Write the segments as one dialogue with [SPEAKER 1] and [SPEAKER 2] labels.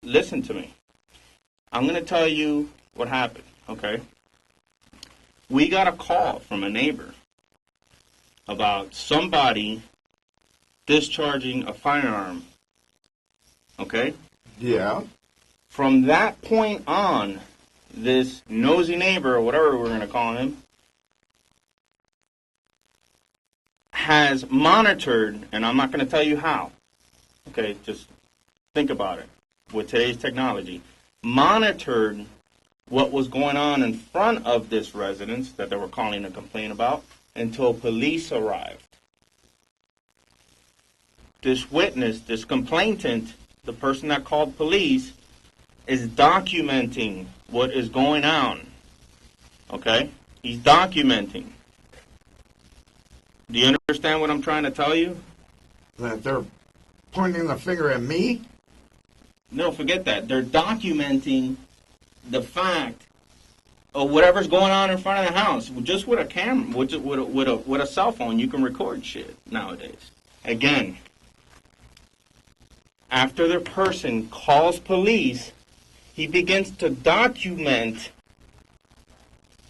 [SPEAKER 1] listen to me. I'm going to tell you what happened, okay? We got a call from a neighbor about somebody discharging a firearm, okay?
[SPEAKER 2] Yeah.
[SPEAKER 1] From that point on, this nosy neighbor, or whatever we're going to call him, has monitored, and I'm not going to tell you how, okay, just think about it, with today's technology, monitored what was going on in front of this residence that they were calling to complain about until police arrived. This witness, this complainant, the person that called police, is documenting what is going on, okay? He's documenting. Do you understand what I'm trying to tell you?
[SPEAKER 2] That they're pointing the finger at me?
[SPEAKER 1] No, forget that. They're documenting the fact of whatever's going on in front of the house. Just with a camera, with a cell phone, you can record shit nowadays. Again, after the person calls police, he begins to document,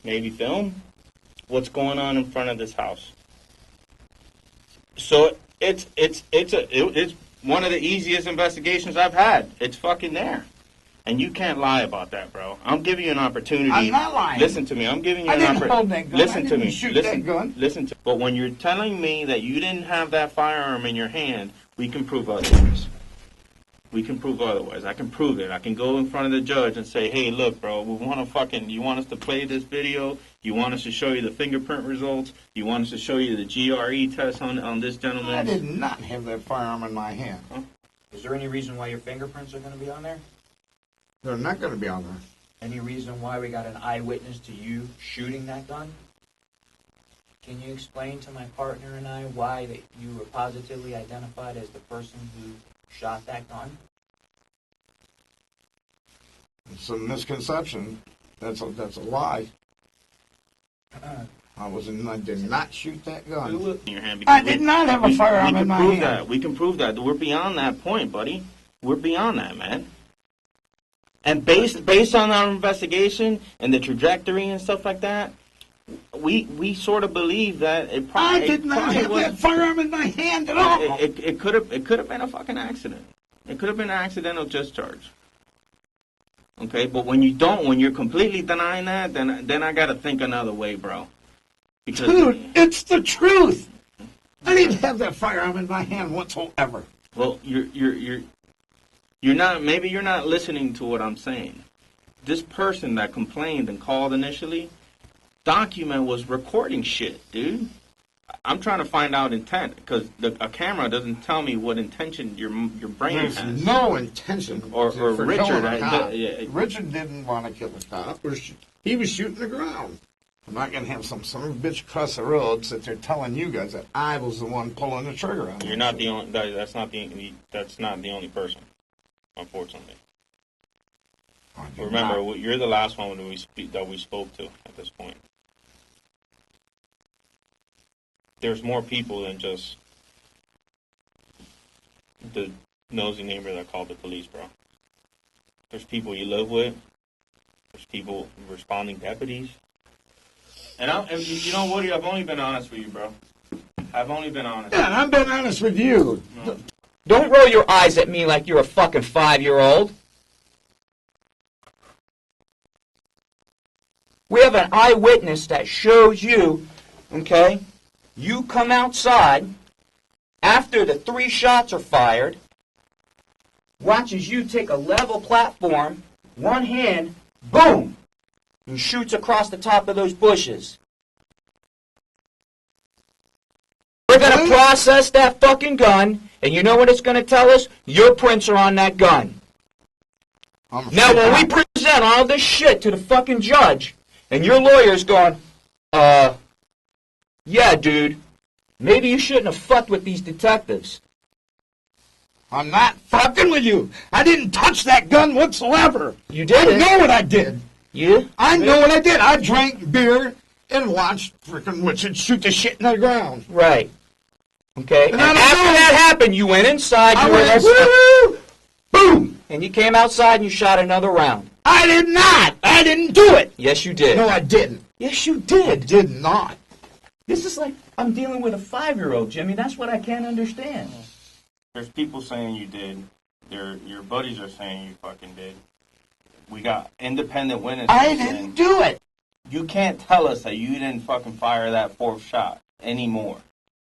[SPEAKER 1] maybe film, what's going on in front of this house. So it's one of the easiest investigations I've had. It's fucking there. And you can't lie about that, bro. I'm giving you an opportunity.
[SPEAKER 2] I'm not lying.
[SPEAKER 1] Listen to me. I'm giving you
[SPEAKER 2] I
[SPEAKER 1] an
[SPEAKER 2] didn't
[SPEAKER 1] opportunity.
[SPEAKER 2] hold that gun.
[SPEAKER 1] Listen
[SPEAKER 2] I
[SPEAKER 1] to
[SPEAKER 2] didn't
[SPEAKER 1] me.
[SPEAKER 2] shoot
[SPEAKER 1] Listen,
[SPEAKER 2] that gun.
[SPEAKER 1] listen to. But when you're telling me that you didn't have that firearm in your hand, we can prove otherwise. We can prove otherwise. I can prove it. I can go in front of the judge and say, hey, look, bro, we want to fucking, you want us to play this video? You want us to show you the fingerprint results? You want us to show you the GRE test on this gentleman?
[SPEAKER 2] I did not have that firearm in my hand.
[SPEAKER 1] Huh?
[SPEAKER 3] Is there any reason why your fingerprints are going to be on there?
[SPEAKER 2] They're not going to be on there.
[SPEAKER 3] Any reason why we got an eyewitness to you shooting that gun? Can you explain to my partner and I why that you were positively identified as the person who shot that gun?
[SPEAKER 2] It's a misconception. That's a lie. I did not shoot that gun.
[SPEAKER 1] In your hand
[SPEAKER 2] I did not have a firearm in my hand.
[SPEAKER 1] That. We can prove that. We're beyond that point, buddy. We're beyond that, man. And based on our investigation and the trajectory and stuff like that, we sort of believe that it probably
[SPEAKER 2] I did not have that firearm in my hand at all.
[SPEAKER 1] It could have been a fucking accident. It could have been an accidental discharge. Okay, but when you're completely denying that, then I gotta think another way, bro. Because,
[SPEAKER 2] dude, it's the truth. I didn't have that firearm in my hand whatsoever.
[SPEAKER 1] Well, you're not. Maybe you're not listening to what I'm saying. This person that complained and called initially, document was recording shit, dude. I'm trying to find out intent because a camera doesn't tell me what intention your brain
[SPEAKER 2] There's
[SPEAKER 1] has.
[SPEAKER 2] no intention.
[SPEAKER 1] Or
[SPEAKER 2] for
[SPEAKER 1] Richard.
[SPEAKER 2] killing a cop.
[SPEAKER 1] Richard
[SPEAKER 2] didn't want to kill the cop. He was shooting the ground. I'm not going to have some son of a bitch cross the road that they're telling you guys that I was the one pulling the trigger on.
[SPEAKER 1] You're not the only. That's not the only person. Unfortunately. Remember, you're the last one that we spoke to at this point. There's more people than just the nosy neighbor that called the police, bro. There's people you live with. There's people responding deputies. And you know, Woody, I've only been honest with you, bro. I've only been honest.
[SPEAKER 2] Yeah, and I've been honest with you.
[SPEAKER 1] No.
[SPEAKER 3] Don't roll your eyes at me like you're a fucking 5-year-old. We have an eyewitness that shows you, okay, you come outside after the 3 shots are fired, watches you take a level platform, one hand, boom, and shoots across the top of those bushes. We're going to process that fucking gun, and you know what it's going to tell us? Your prints are on that gun. Now, when we present all this shit to the fucking judge, and your lawyer's going, yeah, dude, maybe you shouldn't have fucked with these detectives.
[SPEAKER 2] I'm not fucking with you. I didn't touch that gun whatsoever.
[SPEAKER 3] You didn't?
[SPEAKER 2] I know what I did.
[SPEAKER 3] You?
[SPEAKER 2] I know what I did. I drank beer and watched freaking Richard shoot the shit in the ground.
[SPEAKER 3] Right. Okay.
[SPEAKER 2] And
[SPEAKER 3] after that happened, you went inside.
[SPEAKER 2] I
[SPEAKER 3] You
[SPEAKER 2] went, woo! Boom!
[SPEAKER 3] And you came outside and you shot another round.
[SPEAKER 2] I did not. I didn't do it.
[SPEAKER 3] Yes, you did.
[SPEAKER 2] No, I didn't.
[SPEAKER 3] Yes, you
[SPEAKER 2] I
[SPEAKER 3] did.
[SPEAKER 2] did not.
[SPEAKER 3] This is like I'm dealing with a 5-year-old, Jimmy. That's what I can't understand.
[SPEAKER 1] There's people saying you did. Your buddies are saying you fucking did. We got independent witnesses.
[SPEAKER 2] I didn't do it.
[SPEAKER 1] You can't tell us that you didn't fucking fire that fourth shot anymore.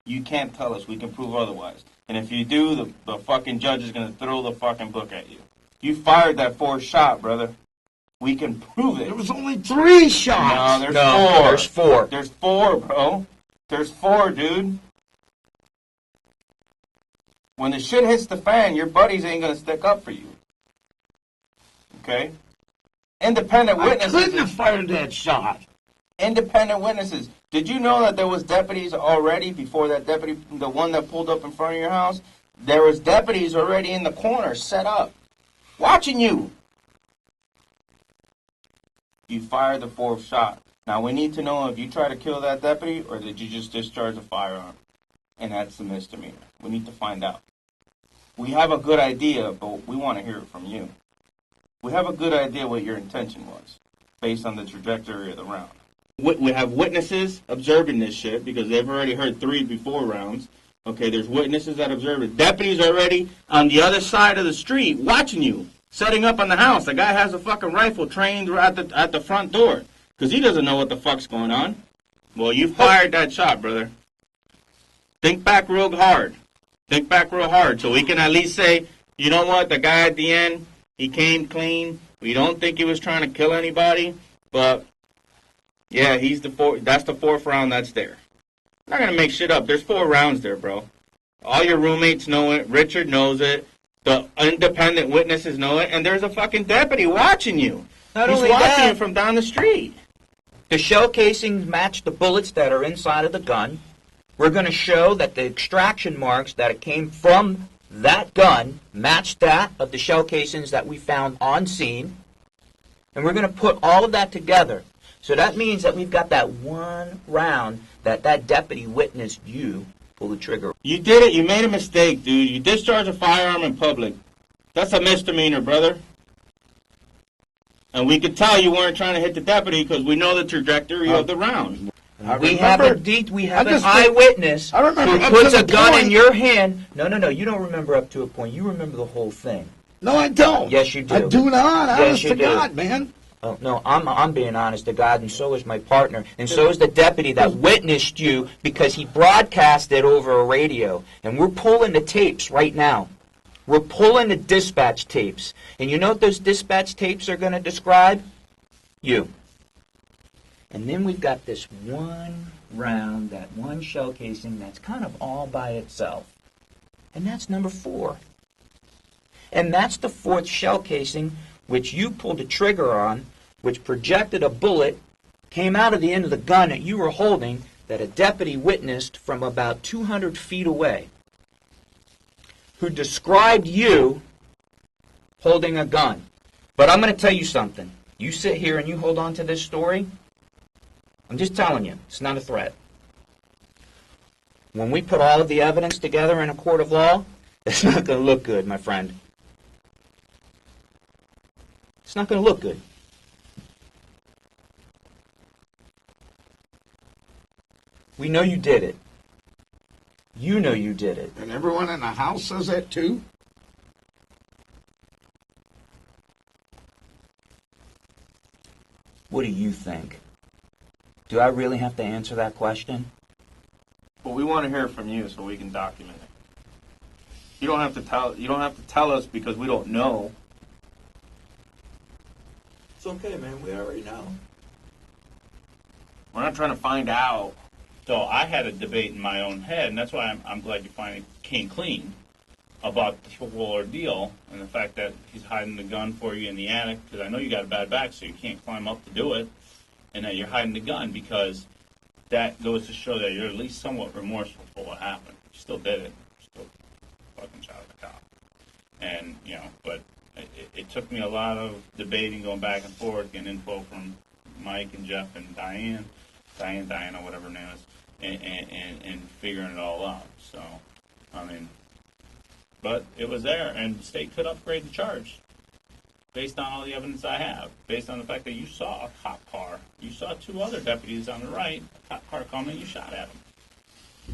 [SPEAKER 1] You can't tell us. We can prove otherwise. And if you do, the fucking judge is going to throw the fucking book at you. You fired that fourth shot, brother. We can prove it.
[SPEAKER 2] There was only 3 shots.
[SPEAKER 1] No,
[SPEAKER 3] No,
[SPEAKER 1] there's 4.
[SPEAKER 3] there's 4.
[SPEAKER 1] There's 4, bro. There's 4, dude. When the shit hits the fan, your buddies ain't going to stick up for you. Okay? Independent
[SPEAKER 2] I
[SPEAKER 1] witnesses.
[SPEAKER 2] couldn't have fired that shot.
[SPEAKER 1] Independent witnesses. Did you know that there was deputies already before that deputy, the one that pulled up in front of your house? There was deputies already in the corner set up, watching you. You fired the 4th shot. Now we need to know if you tried to kill that deputy or did you just discharge a firearm? And that's the misdemeanor. We need to find out. We have a good idea, but we want to hear it from you. We have a good idea what your intention was, based on the trajectory of the round. We have witnesses observing this shit, because they've already heard 3 before rounds. Okay, there's witnesses that observed it. Deputies already on the other side of the street watching you, setting up on the house. The guy has a fucking rifle trained at the front door, because he doesn't know what the fuck's going on. Well, you fired that shot, brother. Think back real hard. Think back real hard, so we can at least say, you know what, the guy at the end, he came clean. We don't think he was trying to kill anybody, but yeah, that's the 4th round that's there. I'm not gonna make shit up. There's 4 rounds there, bro. All your roommates know it. Richard knows it. The independent witnesses know it, and there's a fucking deputy watching you.
[SPEAKER 3] Not
[SPEAKER 1] He's
[SPEAKER 3] only
[SPEAKER 1] watching
[SPEAKER 3] that,
[SPEAKER 1] you from down the street.
[SPEAKER 3] the shell casings match the bullets that are inside of the gun. We're going to show that the extraction marks that it came from that gun matched that of the shell casings that we found on scene. And we're going to put all of that together. So that means that we've got that 1 round that deputy witnessed you pull the trigger.
[SPEAKER 1] You did it. You made a mistake, dude. You discharged a firearm in public. That's a misdemeanor, brother. And we could tell you weren't trying to hit the deputy because we know the trajectory of the round.
[SPEAKER 3] We have an eyewitness
[SPEAKER 2] I remember
[SPEAKER 3] who
[SPEAKER 2] up
[SPEAKER 3] puts
[SPEAKER 2] to
[SPEAKER 3] a
[SPEAKER 2] the
[SPEAKER 3] gun
[SPEAKER 2] point.
[SPEAKER 3] in your hand. No, you don't remember up to a point. You remember the whole thing.
[SPEAKER 2] No, I don't.
[SPEAKER 3] Yes, you do.
[SPEAKER 2] I do not.
[SPEAKER 3] Yes,
[SPEAKER 2] Honest
[SPEAKER 3] you
[SPEAKER 2] to
[SPEAKER 3] do.
[SPEAKER 2] God, man.
[SPEAKER 3] Oh, no, I'm being honest to God, and so is my partner, and so is the deputy that witnessed you because he broadcast it over a radio. And we're pulling the tapes right now. We're pulling the dispatch tapes. And you know what those dispatch tapes are going to describe? You. And then we've got this 1 round, that 1 shell casing that's kind of all by itself. And that's number 4. And that's the 4th shell casing which you pulled the trigger on, which projected a bullet, came out of the end of the gun that you were holding, that a deputy witnessed from about 200 feet away, who described you holding a gun. But I'm going to tell you something. You sit here and you hold on to this story, I'm just telling you, it's not a threat. When we put all of the evidence together in a court of law, it's not going to look good, my friend. It's not going to look good. We know you did it. You know you did it.
[SPEAKER 2] And everyone in the house says that too?
[SPEAKER 3] What do you think? Do I really have to answer that question?
[SPEAKER 1] But we want to hear it from you so we can document it. You don't have to tell us because we don't know.
[SPEAKER 4] It's okay, man. We already know.
[SPEAKER 1] We're not trying to find out. So I had a debate in my own head, and that's why I'm glad you finally came clean about the whole ordeal and the fact that he's hiding the gun for you in the attic, because I know you got a bad back, so you can't climb up to do it, and that you're hiding the gun because that goes to show that you're at least somewhat remorseful for what happened. You still did it. You still fucking shot at the cop. And, but it took me a lot of debating, going back and forth, getting info from Mike and Jeff and Diana, whatever her name is, and figuring it all out. So, but it was there, and the state could upgrade the charge.
[SPEAKER 5] based on all the evidence I have, based on the fact that you saw a cop car, you saw two other deputies on the right, a cop car come and you shot at them.